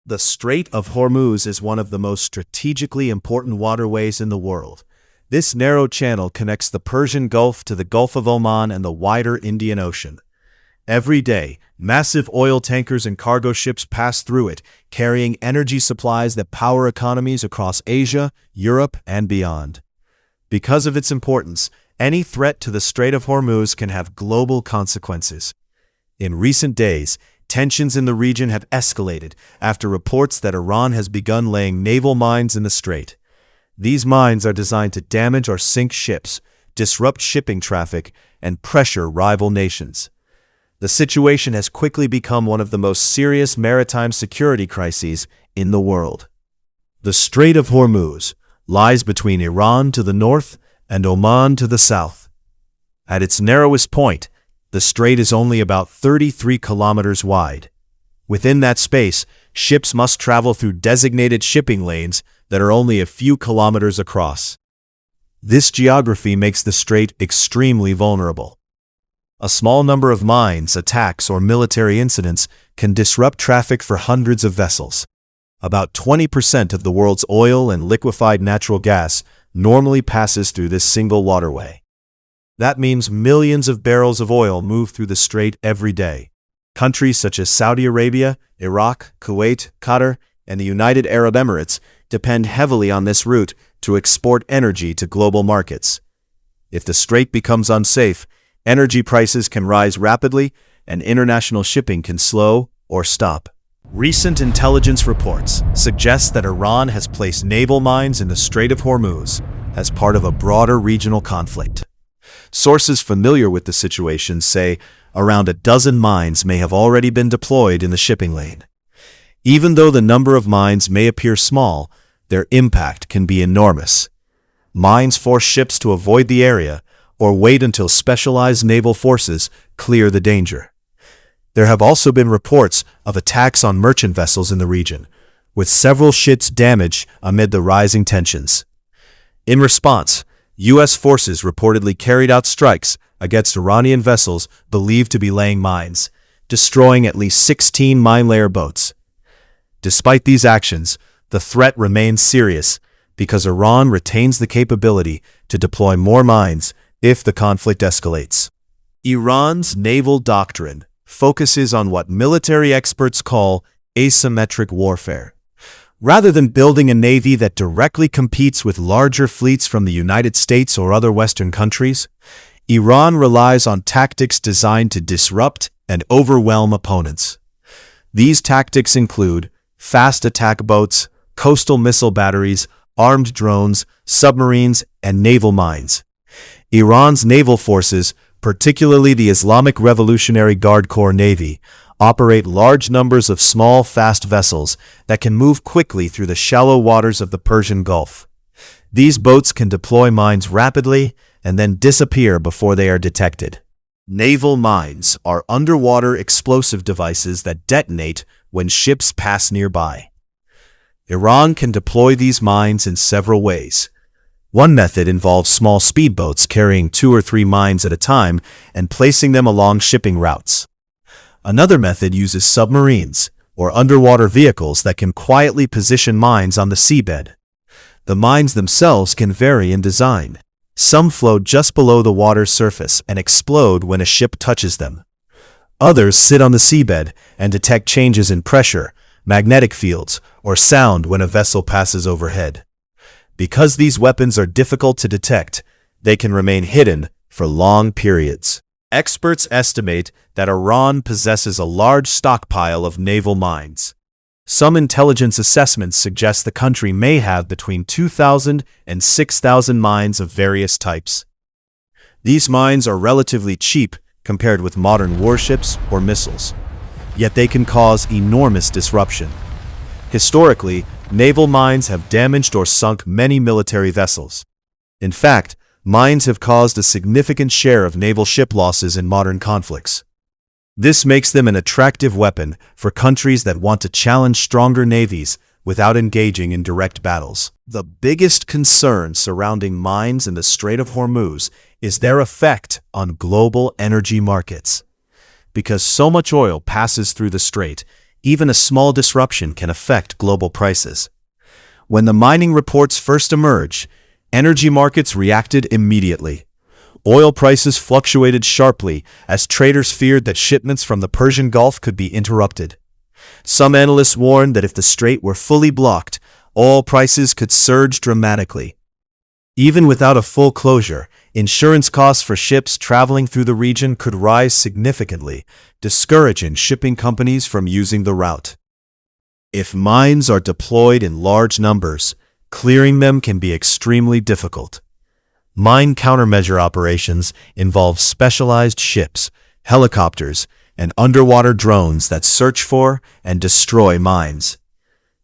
The Strait of Hormuz is one of the most strategically important waterways in the world. This narrow channel connects the Persian Gulf to the Gulf of Oman and the wider Indian Ocean. Every day, massive oil tankers and cargo ships pass through it, carrying energy supplies that power economies across Asia, Europe, and beyond. Because of its importance, any threat to the Strait of Hormuz can have global consequences. In recent days, tensions in the region have escalated after reports that Iran has begun laying naval mines in the strait. These mines are designed to damage or sink ships, disrupt shipping traffic, and pressure rival nations. The situation has quickly become one of the most serious maritime security crises in the world. The Strait of Hormuz lies between Iran to the north and Oman to the south. At its narrowest point, the strait is only about 33 kilometers wide. Within that space, ships must travel through designated shipping lanes that are only a few kilometers across. This geography makes the strait extremely vulnerable. A small number of mines, attacks, or military incidents can disrupt traffic for hundreds of vessels. About 20% of the world's oil and liquefied natural gas normally passes through this single waterway. That means millions of barrels of oil move through the strait every day. Countries such as Saudi Arabia, Iraq, Kuwait, Qatar, and the United Arab Emirates depend heavily on this route to export energy to global markets. If the strait becomes unsafe, energy prices can rise rapidly and international shipping can slow or stop. Recent intelligence reports suggest that Iran has placed naval mines in the Strait of Hormuz as part of a broader regional conflict. Sources familiar with the situation say around a dozen mines may have already been deployed in the shipping lane. Even though the number of mines may appear small, their impact can be enormous. Mines force ships to avoid the area or wait until specialized naval forces clear the danger. There have also been reports of attacks on merchant vessels in the region, with several ships damaged amid the rising tensions. In response, U.S. forces reportedly carried out strikes against Iranian vessels believed to be laying mines, destroying at least 16 mine-layer boats. Despite these actions, the threat remains serious because Iran retains the capability to deploy more mines if the conflict escalates. Iran's naval doctrine focuses on what military experts call asymmetric warfare. Rather than building a navy that directly competes with larger fleets from the United States or other Western countries, Iran relies on tactics designed to disrupt and overwhelm opponents. These tactics include fast attack boats, coastal missile batteries, armed drones, submarines, and naval mines. Iran's naval forces, particularly the Islamic Revolutionary Guard Corps Navy, operate large numbers of small, fast vessels that can move quickly through the shallow waters of the Persian Gulf. These boats can deploy mines rapidly and then disappear before they are detected. Naval mines are underwater explosive devices that detonate when ships pass nearby. Iran can deploy these mines in several ways. One method involves small speedboats carrying 2 or 3 mines at a time and placing them along shipping routes. Another method uses submarines, or underwater vehicles that can quietly position mines on the seabed. The mines themselves can vary in design. Some float just below the water's surface and explode when a ship touches them. Others sit on the seabed and detect changes in pressure, magnetic fields, or sound when a vessel passes overhead. Because these weapons are difficult to detect, they can remain hidden for long periods. Experts estimate that Iran possesses a large stockpile of naval mines. Some intelligence assessments suggest the country may have between 2,000 and 6,000 mines of various types. These mines are relatively cheap compared with modern warships or missiles, yet they can cause enormous disruption. Historically, naval mines have damaged or sunk many military vessels. In fact, mines have caused a significant share of naval ship losses in modern conflicts. This makes them an attractive weapon for countries that want to challenge stronger navies without engaging in direct battles. The biggest concern surrounding mines in the Strait of Hormuz is their effect on global energy markets. Because so much oil passes through the strait, even a small disruption can affect global prices. When the mining reports first emerged, energy markets reacted immediately. Oil prices fluctuated sharply as traders feared that shipments from the Persian Gulf could be interrupted. Some analysts warned that if the strait were fully blocked, oil prices could surge dramatically. Even without a full closure, insurance costs for ships traveling through the region could rise significantly, discouraging shipping companies from using the route. If mines are deployed in large numbers, clearing them can be extremely difficult. Mine countermeasure operations involve specialized ships, helicopters, and underwater drones that search for and destroy mines.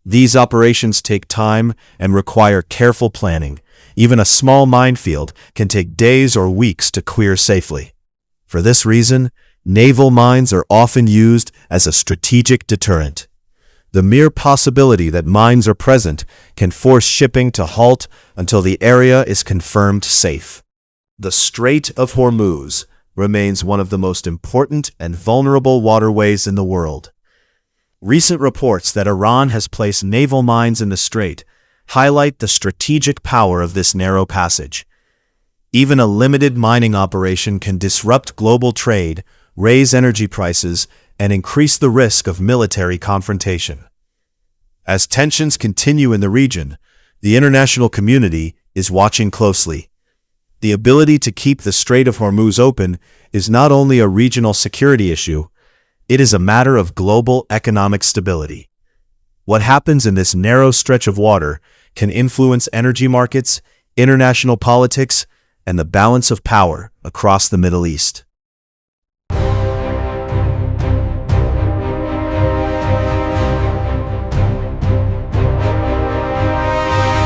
These operations take time and require careful planning. Even a small minefield can take days or weeks to clear safely. For this reason, naval mines are often used as a strategic deterrent. The mere possibility that mines are present can force shipping to halt until the area is confirmed safe. The Strait of Hormuz remains one of the most important and vulnerable waterways in the world. Recent reports that Iran has placed naval mines in the strait highlight the strategic power of this narrow passage. Even a limited mining operation can disrupt global trade, raise energy prices, and increase the risk of military confrontation. As tensions continue in the region, the international community is watching closely. The ability to keep the Strait of Hormuz open is not only a regional security issue, it is a matter of global economic stability. What happens in this narrow stretch of water can influence energy markets, international politics, and the balance of power across the Middle East.